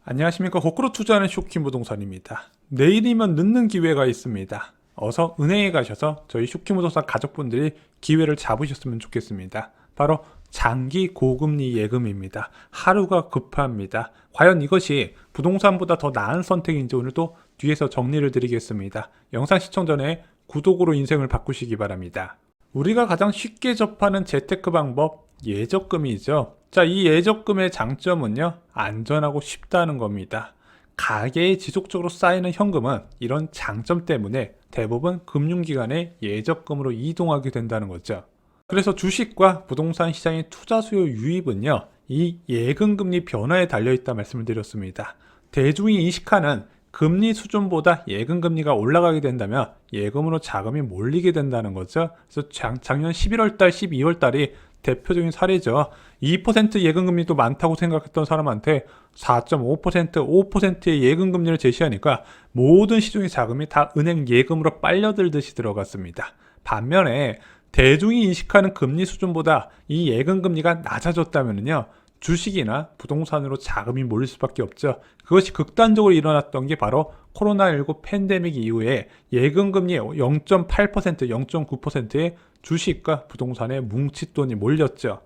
안녕하십니까. 거꾸로 투자하는 쇼킹 부동산입니다. 내일이면 늦는 기회가 있습니다. 어서 은행에 가셔서 저희 쇼킹 부동산 가족분들이 기회를 잡으셨으면 좋겠습니다. 바로 장기 고금리 예금입니다. 하루가 급합니다. 과연 이것이 부동산보다 더 나은 선택인지 오늘도 뒤에서 정리를 드리겠습니다. 영상 시청 전에 구독으로 인생을 바꾸시기 바랍니다. 우리가 가장 쉽게 접하는 재테크 방법, 예적금이죠. 자, 이 예적금의 장점은요, 안전하고 쉽다는 겁니다. 가계에 지속적으로 쌓이는 현금은 이런 장점 때문에 대부분 금융기관의 예적금으로 이동하게 된다는 거죠. 그래서 주식과 부동산 시장의 투자 수요 유입은요, 이 예금금리 변화에 달려있다 말씀을 드렸습니다. 대중이 인식하는 금리 수준보다 예금금리가 올라가게 된다면 예금으로 자금이 몰리게 된다는 거죠. 그래서 작년 11월달, 12월달이 대표적인 사례죠. 2% 예금금리도 많다고 생각했던 사람한테 4.5%, 5%의 예금금리를 제시하니까 모든 시중의 자금이 다 은행 예금으로 빨려들듯이 들어갔습니다. 반면에 대중이 인식하는 금리 수준보다 이 예금금리가 낮아졌다면요, 주식이나 부동산으로 자금이 몰릴 수밖에 없죠. 그것이 극단적으로 일어났던 게 바로 코로나19 팬데믹 이후에 예금금리 0.8%, 0.9%의 주식과 부동산에 뭉칫돈이 몰렸죠.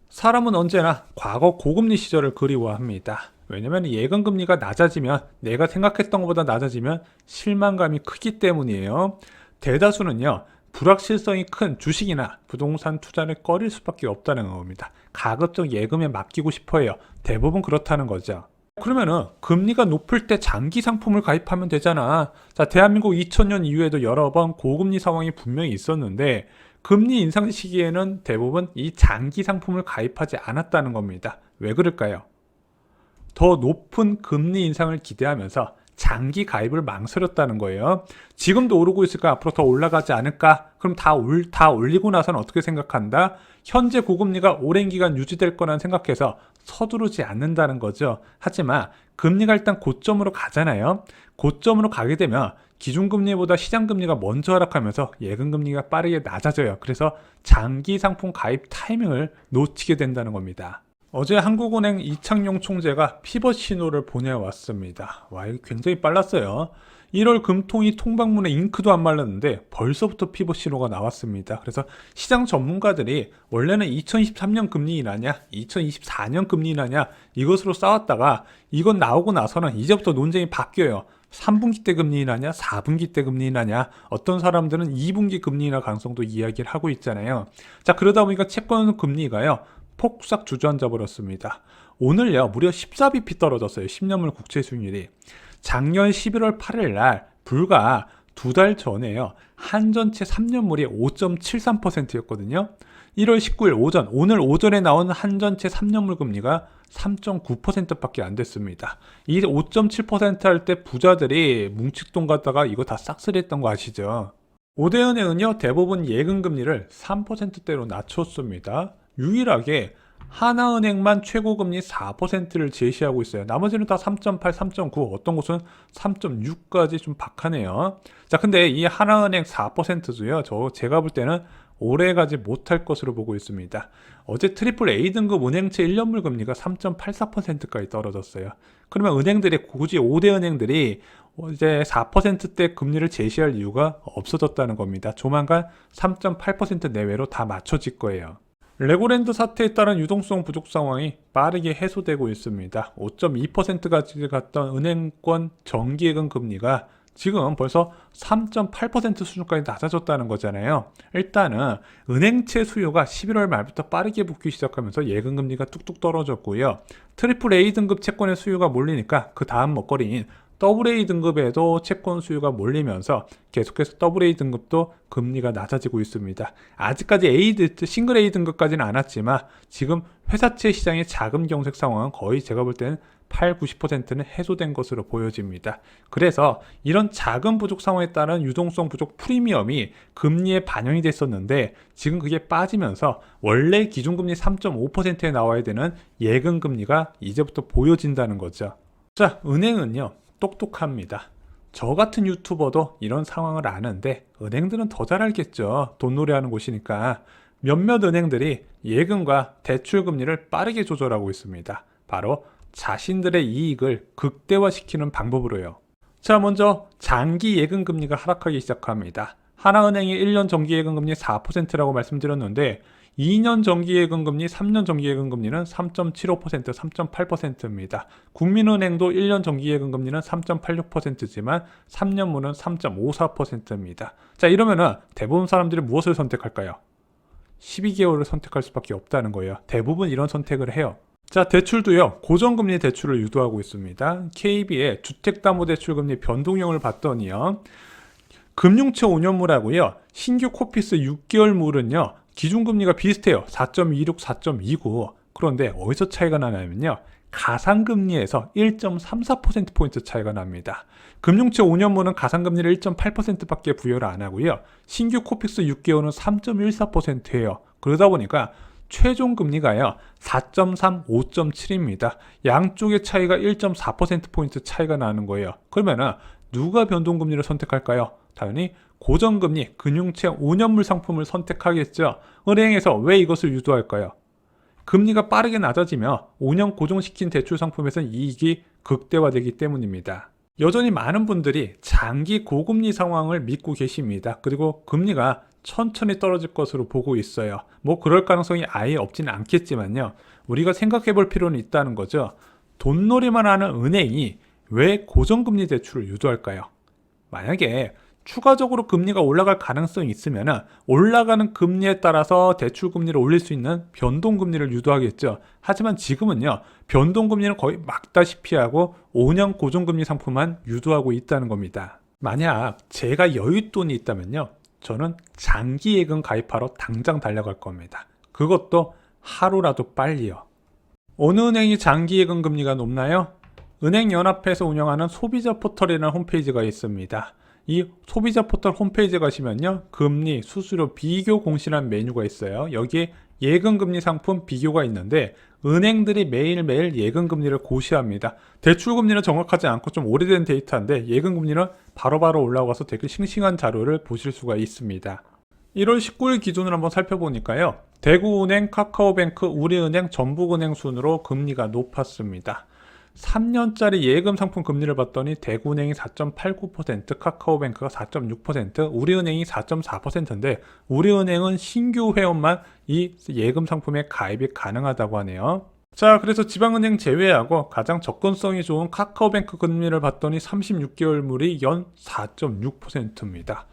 사람은 언제나 과거 고금리 시절을 그리워합니다. 왜냐면 예금금리가 낮아지면, 내가 생각했던 것보다 낮아지면 실망감이 크기 때문이에요. 대다수는요, 불확실성이 큰 주식이나 부동산 투자를 꺼릴 수밖에 없다는 겁니다. 가급적 예금에 맡기고 싶어해요. 대부분 그렇다는 거죠. 그러면은 금리가 높을 때 장기 상품을 가입하면 되잖아. 자, 대한민국 2000년 이후에도 여러 번 고금리 상황이 분명히 있었는데 금리 인상 시기에는 대부분 이 장기 상품을 가입하지 않았다는 겁니다. 왜 그럴까요? 더 높은 금리 인상을 기대하면서 장기 가입을 망설였다는 거예요. 지금도 오르고 있을까? 앞으로 더 올라가지 않을까? 그럼 다 올리고 나서는 어떻게 생각한다? 현재 고금리가 오랜 기간 유지될 거란 생각해서 서두르지 않는다는 거죠. 하지만 금리가 일단 고점으로 가잖아요. 고점으로 가게 되면 기준금리보다 시장금리가 먼저 하락하면서 예금금리가 빠르게 낮아져요. 그래서 장기 상품 가입 타이밍을 놓치게 된다는 겁니다. 어제 한국은행 이창용 총재가 피벗 신호를 보내왔습니다. 와, 이거 굉장히 빨랐어요. 1월 금통위 통방문에 잉크도 안 말랐는데 벌써부터 피벗 신호가 나왔습니다. 그래서 시장 전문가들이 원래는 2023년 금리 인하냐, 2024년 금리 인하냐 이것으로 싸웠다가 이건 나오고 나서는 이제부터 논쟁이 바뀌어요. 3분기 때 금리 인하냐, 4분기 때 금리 인하냐, 어떤 사람들은 2분기 금리 인하 가능성도 이야기를 하고 있잖아요. 자, 그러다 보니까 채권 금리가요, 폭삭 주저앉아 버렸습니다. 오늘요, 무려 14bp 떨어졌어요. 10년물 국채 수익률이. 작년 11월 8일 날 불과 2달 전에요, 한전채 3년물이 5.73%였거든요. 1월 19일 오전, 오늘 오전에 나온 한전채 3년물 금리가 3.9%밖에 안 됐습니다. 이 5.7% 할 때 부자들이 뭉칫돈 갖다가 이거 다 싹쓸이 했던 거 아시죠? 오대은행은요, 대부분 예금금리를 3%대로 낮췄습니다. 유일하게 하나은행만 최고금리 4%를 제시하고 있어요. 나머지는 다 3.8, 3.9, 어떤 곳은 3.6까지 좀 박하네요. 자, 근데 이 하나은행 4%도요, 제가 볼 때는 오래가지 못할 것으로 보고 있습니다. 어제 트리플 A 등급 은행채 1년물 금리가 3.84%까지 떨어졌어요. 그러면 은행들이, 굳이 5대 은행들이 이제 4%대 금리를 제시할 이유가 없어졌다는 겁니다. 조만간 3.8% 내외로 다 맞춰질 거예요. 레고랜드 사태에 따른 유동성 부족 상황이 빠르게 해소되고 있습니다. 5.2%까지 갔던 은행권 정기예금 금리가 지금 벌써 3.8% 수준까지 낮아졌다는 거잖아요. 일단은 은행채 수요가 11월 말부터 빠르게 붙기 시작하면서 예금금리가 뚝뚝 떨어졌고요. 트리플 A 등급 채권의 수요가 몰리니까 그 다음 먹거리인 AA 등급에도 채권 수요가 몰리면서 계속해서 AA 등급도 금리가 낮아지고 있습니다. 아직까지 싱글 A 등급까지는 안 왔지만 지금 회사채 시장의 자금 경색 상황은 거의 제가 볼 때는 8, 90%는 해소된 것으로 보여집니다. 그래서 이런 자금 부족 상황에 따른 유동성 부족 프리미엄이 금리에 반영이 됐었는데 지금 그게 빠지면서 원래 기준금리 3.5%에 나와야 되는 예금금리가 이제부터 보여진다는 거죠. 자, 은행은요, 똑똑합니다. 저 같은 유튜버도 이런 상황을 아는데 은행들은 더 잘 알겠죠. 돈놀이하는 곳이니까. 몇몇 은행들이 예금과 대출 금리를 빠르게 조절하고 있습니다. 바로 자신들의 이익을 극대화시키는 방법으로요. 자, 먼저 장기 예금 금리가 하락하기 시작합니다. 하나은행이 1년 정기 예금 금리 4%라고 말씀드렸는데 2년 정기 예금 금리, 3년 정기 예금 금리는 3.75%, 3.8%입니다. 국민은행도 1년 정기 예금 금리는 3.86%지만 3년물은 3.54%입니다. 자, 이러면은 대부분 사람들이 무엇을 선택할까요? 12개월을 선택할 수밖에 없다는 거예요. 대부분 이런 선택을 해요. 자, 대출도요. 고정금리 대출을 유도하고 있습니다. KB의 주택담보대출금리 변동형을 봤더니요. 금융채 5년물하고요. 신규 코피스 6개월물은요. 기준금리가 비슷해요. 4.26, 4.29. 그런데 어디서 차이가 나냐면요. 가상금리에서 1.34%포인트 차이가 납니다. 금융채 5년물은 가상금리를 1.8%밖에 부여를 안 하고요. 신규 코픽스 6개월은 3.14%예요. 그러다 보니까 최종 금리가요. 4.3, 5.7입니다. 양쪽의 차이가 1.4%포인트 차이가 나는 거예요. 그러면은 누가 변동금리를 선택할까요? 당연히 고정금리, 금융채 5년물 상품을 선택하겠죠. 은행에서 왜 이것을 유도할까요? 금리가 빠르게 낮아지며 5년 고정시킨 대출 상품에서는 이익이 극대화되기 때문입니다. 여전히 많은 분들이 장기 고금리 상황을 믿고 계십니다. 그리고 금리가 천천히 떨어질 것으로 보고 있어요. 뭐 그럴 가능성이 아예 없지는 않겠지만요. 우리가 생각해 볼 필요는 있다는 거죠. 돈놀이만 하는 은행이 왜 고정금리 대출을 유도할까요? 만약에 추가적으로 금리가 올라갈 가능성이 있으면 올라가는 금리에 따라서 대출 금리를 올릴 수 있는 변동금리를 유도하겠죠. 하지만 지금은요. 변동금리는 거의 막다시피 하고 5년 고정금리 상품만 유도하고 있다는 겁니다. 만약 제가 여윳돈이 있다면요. 저는 장기 예금 가입하러 당장 달려갈 겁니다. 그것도 하루라도 빨리요. 어느 은행이 장기 예금 금리가 높나요? 은행연합회에서 운영하는 소비자 포털이라는 홈페이지가 있습니다. 이 소비자 포털 홈페이지에 가시면요. 금리, 수수료, 비교 공시라는 메뉴가 있어요. 여기에 예금금리 상품 비교가 있는데 은행들이 매일매일 예금금리를 고시합니다. 대출금리는 정확하지 않고 좀 오래된 데이터인데 예금금리는 바로바로 올라와서 되게 싱싱한 자료를 보실 수가 있습니다. 1월 19일 기준으로 한번 살펴보니까요. 대구은행, 카카오뱅크, 우리은행, 전북은행 순으로 금리가 높았습니다. 3년짜리 예금 상품 금리를 봤더니 대구은행이 4.89%, 카카오뱅크가 4.6%, 우리은행이 4.4%인데 우리은행은 신규 회원만 이 예금 상품에 가입이 가능하다고 하네요. 자, 그래서 지방은행 제외하고 가장 접근성이 좋은 카카오뱅크 금리를 봤더니 36개월물이 연 4.6%입니다.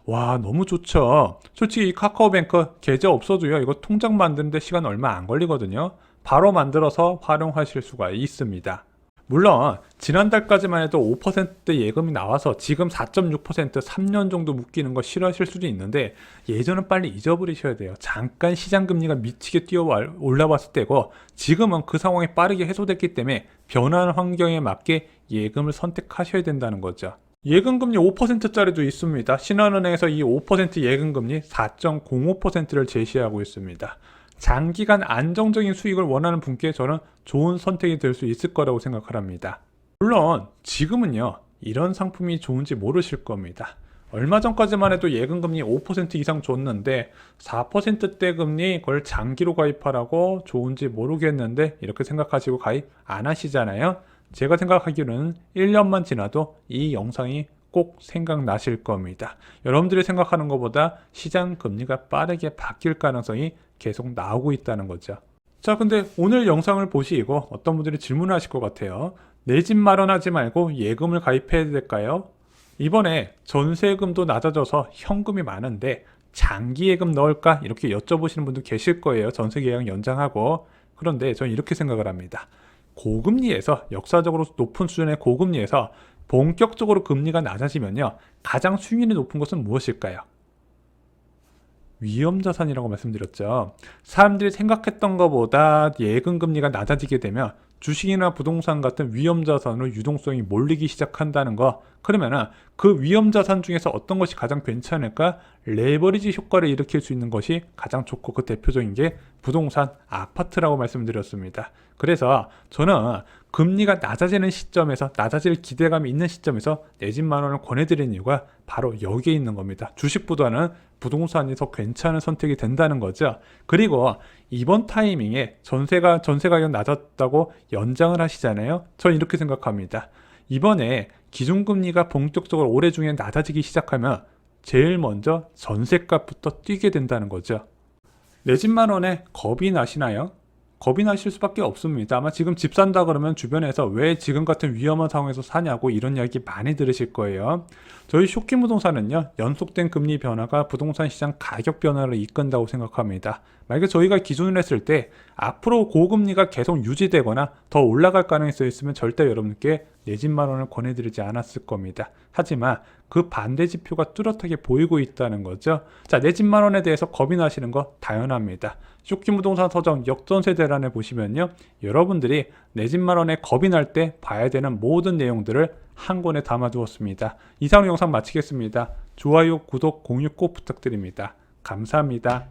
와, 너무 좋죠. 솔직히 이 카카오뱅크 계좌 없어도요. 이거 통장 만드는데 시간 얼마 안 걸리거든요. 바로 만들어서 활용하실 수가 있습니다. 물론 지난달까지만 해도 5%대 예금이 나와서 지금 4.6% 3년 정도 묶이는 거 싫어하실 수도 있는데 예전은 빨리 잊어버리셔야 돼요. 잠깐 시장금리가 미치게 뛰어 올라왔을 때고 지금은 그 상황이 빠르게 해소됐기 때문에 변화하는 환경에 맞게 예금을 선택하셔야 된다는 거죠. 예금금리 5%짜리도 있습니다. 신한은행에서 이 5% 예금금리 4.05%를 제시하고 있습니다. 장기간 안정적인 수익을 원하는 분께 저는 좋은 선택이 될 수 있을 거라고 생각을 합니다. 물론 지금은요 이런 상품이 좋은지 모르실 겁니다. 얼마 전까지만 해도 예금금리 5% 이상 줬는데 4%대 금리 그걸 장기로 가입하라고 좋은지 모르겠는데 이렇게 생각하시고 가입 안 하시잖아요. 제가 생각하기로는 1년만 지나도 이 영상이 꼭 생각나실 겁니다. 여러분들이 생각하는 것보다 시장 금리가 빠르게 바뀔 가능성이 계속 나오고 있다는 거죠. 자, 근데 오늘 영상을 보시고 어떤 분들이 질문을 하실 것 같아요. 내 집 마련하지 말고 예금을 가입해야 될까요? 이번에 전세금도 낮아져서 현금이 많은데 장기 예금 넣을까? 이렇게 여쭤보시는 분도 계실 거예요. 전세 계약 연장하고. 그런데 저는 이렇게 생각을 합니다. 고금리에서 역사적으로 높은 수준의 고금리에서 본격적으로 금리가 낮아지면요. 가장 수익률이 높은 것은 무엇일까요? 위험자산이라고 말씀드렸죠. 사람들이 생각했던 것보다 예금금리가 낮아지게 되면 주식이나 부동산 같은 위험자산으로 유동성이 몰리기 시작한다는 거. 그러면 그 위험자산 중에서 어떤 것이 가장 괜찮을까? 레버리지 효과를 일으킬 수 있는 것이 가장 좋고 그 대표적인 게 부동산, 아파트라고 말씀드렸습니다. 그래서 저는 금리가 낮아지는 시점에서 낮아질 기대감이 있는 시점에서 내 집 마련을 권해드리는 이유가 바로 여기에 있는 겁니다. 주식보다는 부동산이 더 괜찮은 선택이 된다는 거죠. 그리고 이번 타이밍에 전세 가격 낮았다고 연장을 하시잖아요. 전 이렇게 생각합니다. 이번에 기준금리가 본격적으로 올해 중에 낮아지기 시작하면 제일 먼저 전세값부터 뛰게 된다는 거죠. 내 집 마련에 겁이 나시나요? 겁이 나실 수밖에 없습니다. 아마 지금 집 산다 그러면 주변에서 왜 지금 같은 위험한 상황에서 사냐고 이런 이야기 많이 들으실 거예요. 저희 쇼킹부동산은요, 연속된 금리 변화가 부동산 시장 가격 변화를 이끈다고 생각합니다. 만약에 저희가 기준을 했을 때 앞으로 고금리가 계속 유지되거나 더 올라갈 가능성이 있으면 절대 여러분께 내 집 마련을 권해드리지 않았을 겁니다. 하지만 그 반대 지표가 뚜렷하게 보이고 있다는 거죠. 자, 내 집 마련에 대해서 겁이 나시는 거 당연합니다. 쇼킹부동산 서점 역전세 대란에 보시면요, 여러분들이 내 집 마련에 겁이 날 때 봐야 되는 모든 내용들을 한 권에 담아두었습니다. 이상 영상 마치겠습니다. 좋아요, 구독, 공유 꼭 부탁드립니다. 감사합니다.